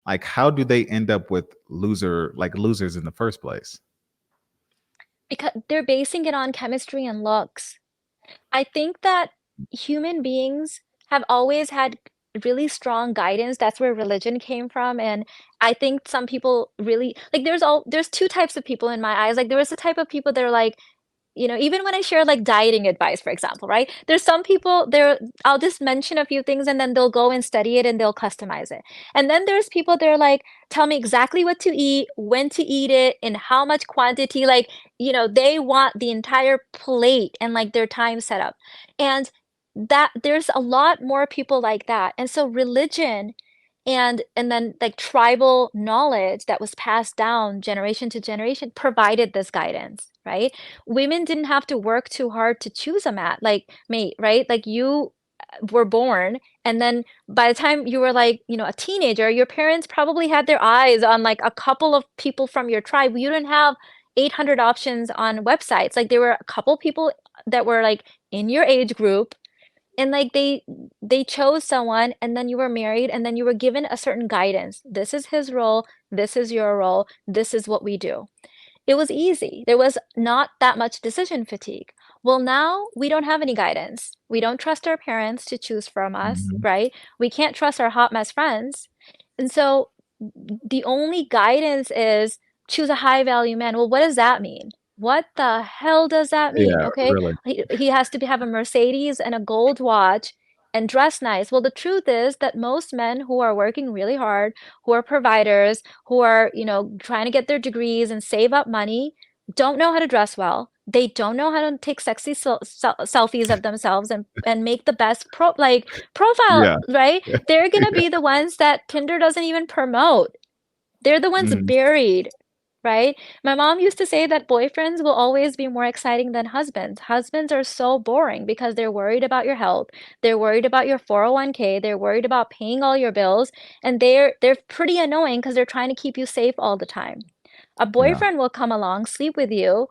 like how do they end up with losers in the first place? Because they're basing it on chemistry and looks. I think that human beings have always had really strong guidance. That's where religion came from. And I think some people really like there's two types of people in my eyes. Like there was the type of people that are like, even when I share like dieting advice, for example, right? There's some people there, I'll just mention a few things and then they'll go and study it and they'll customize it. And then there's people that are like, tell me exactly what to eat, when to eat it, in how much quantity. Like, they want the entire plate and like their time set up. And that there's a lot more people like that. And so religion and then like tribal knowledge that was passed down generation to generation provided this guidance, right? Women didn't have to work too hard to choose a mate, right? Like you were born, and then by the time you were like, a teenager, your parents probably had their eyes on like a couple of people from your tribe. You didn't have 800 options on websites. Like there were a couple people that were like in your age group, and like they chose someone, and then you were married, and then you were given a certain guidance. This is his role, this is your role, this is what we do. It was easy. There was not that much decision fatigue. Well, now we don't have any guidance. We don't trust our parents to choose from us, Mhm. right? We can't trust our hot mess friends. And so the only guidance is choose a high value man. Well, what does that mean? What the hell does that mean? Yeah, Okay. really. He has to have a Mercedes and a gold watch and dress nice. Well, the truth is that most men who are working really hard, who are providers, who are, trying to get their degrees and save up money, don't know how to dress well. They don't know how to take sexy selfies of themselves and make the best profile, Yeah. right? They're gonna be the ones that Tinder doesn't even promote. They're the ones Mm, buried, right? My mom used to say that boyfriends will always be more exciting than husbands. Husbands are so boring because they're worried about your health. They're worried about your 401k. They're worried about paying all your bills, and they're pretty annoying because they're trying to keep you safe all the time. A yeah. boyfriend will come along, sleep with you,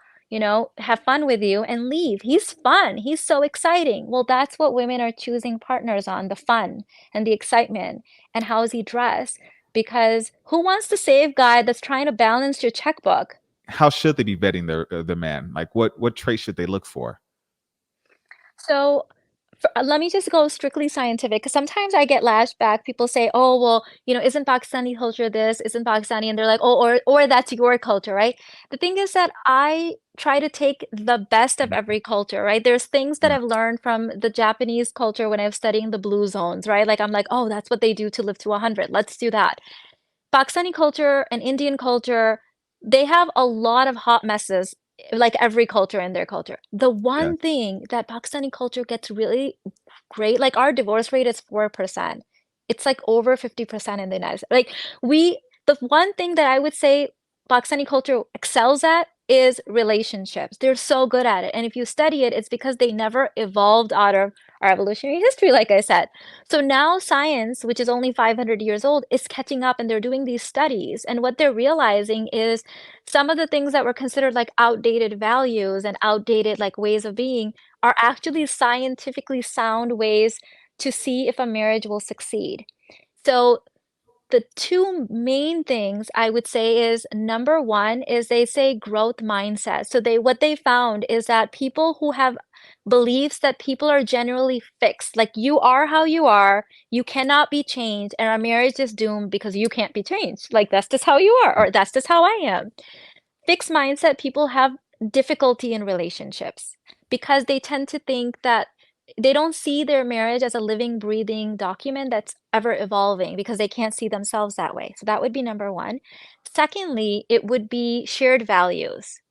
have fun with you, and leave. He's fun. He's so exciting. Well, that's what women are choosing partners on, the fun and the excitement. And how is he dressed? Because who wants to save guy that's trying to balance your checkbook? How should they be vetting the man? Like what traits should they look for? So let me just go strictly scientific, because sometimes I get lashed back. People say, "Oh, well, isn't Pakistani culture this? Isn't Pakistani?" And they're like, "Oh, or that's your culture, right?" The thing is that I try to take the best of every culture, right? There's things that Mm, I've learned from the Japanese culture when I was studying the blue zones, right? Like I'm like, "Oh, that's what they do to live to 100. Let's do that." Pakistani culture and Indian culture, they have a lot of hot messes, like every culture in their culture. The yeah. one thing that Pakistani culture gets really great, like our divorce rate is 4%. It's like over 50% in the United States. The one thing that I would say Pakistani culture excels at is relationships. They're so good at it. And if you study it, it's because they never evolved out of our evolutionary history, like I said. So now science, which is only 500 years old, is catching up, and they're doing these studies. And what they're realizing is some of the things that were considered like outdated values and outdated like ways of being are actually scientifically sound ways to see if a marriage will succeed. So the two main things I would say is number one is they say growth mindset. So what they found is that people who have beliefs that people are generally fixed, like you are how you are, you cannot be changed, and our marriage is doomed because you can't be changed. Like that's just how you are, or that's just how I am. Fixed mindset people have difficulty in relationships because they tend to think that they don't see their marriage as a living, breathing document that's ever evolving because they can't see themselves that way. So that would be number one. Secondly, it would be shared values.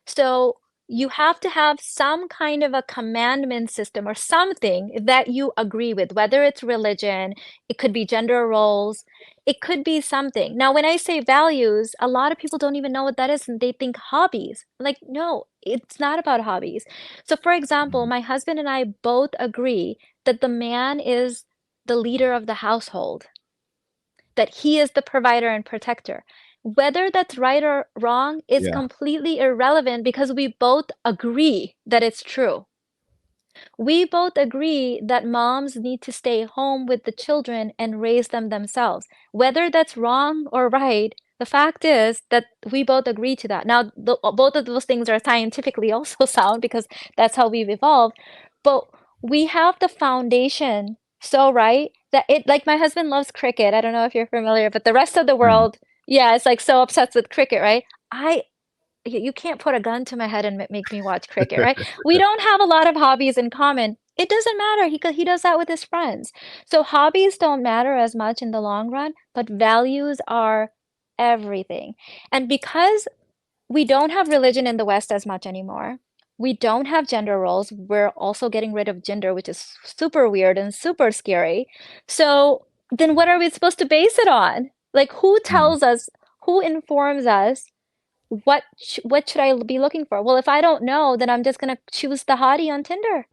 So you have to have some kind of a commandment system or something that you agree with, whether it's religion, it could be gender roles, it could be something. Now, when I say values, a lot of people don't even know what that is and they think hobbies. Like, no, it's not about hobbies. So, for example, Mm, my husband and I both agree that the man is the leader of the household, that he is the provider and protector. Whether that's right or wrong is yeah. completely irrelevant because we both agree that it's true. We both agree that moms need to stay home with the children and raise them themselves. Whether that's wrong or right, the fact is that we both agree to that. Now, both of those things are scientifically also sound because that's how we've evolved. But we have the foundation so right that it, like my husband loves cricket. I don't know if you're familiar, but the rest of the Mm, world, yeah, it's like so obsessed with cricket, right? I you can't put a gun to my head and make me watch cricket, right? We don't have a lot of hobbies in common. It doesn't matter. He does that with his friends. So hobbies don't matter as much in the long run, but values are everything. And because we don't have religion in the West as much anymore, we don't have gender roles. We're also getting rid of gender, which is super weird and super scary. So then what are we supposed to base it on? Like who mm. tells us, who informs us what should I be looking for? Well, if I don't know, then I'm just gonna choose the hottie on Tinder.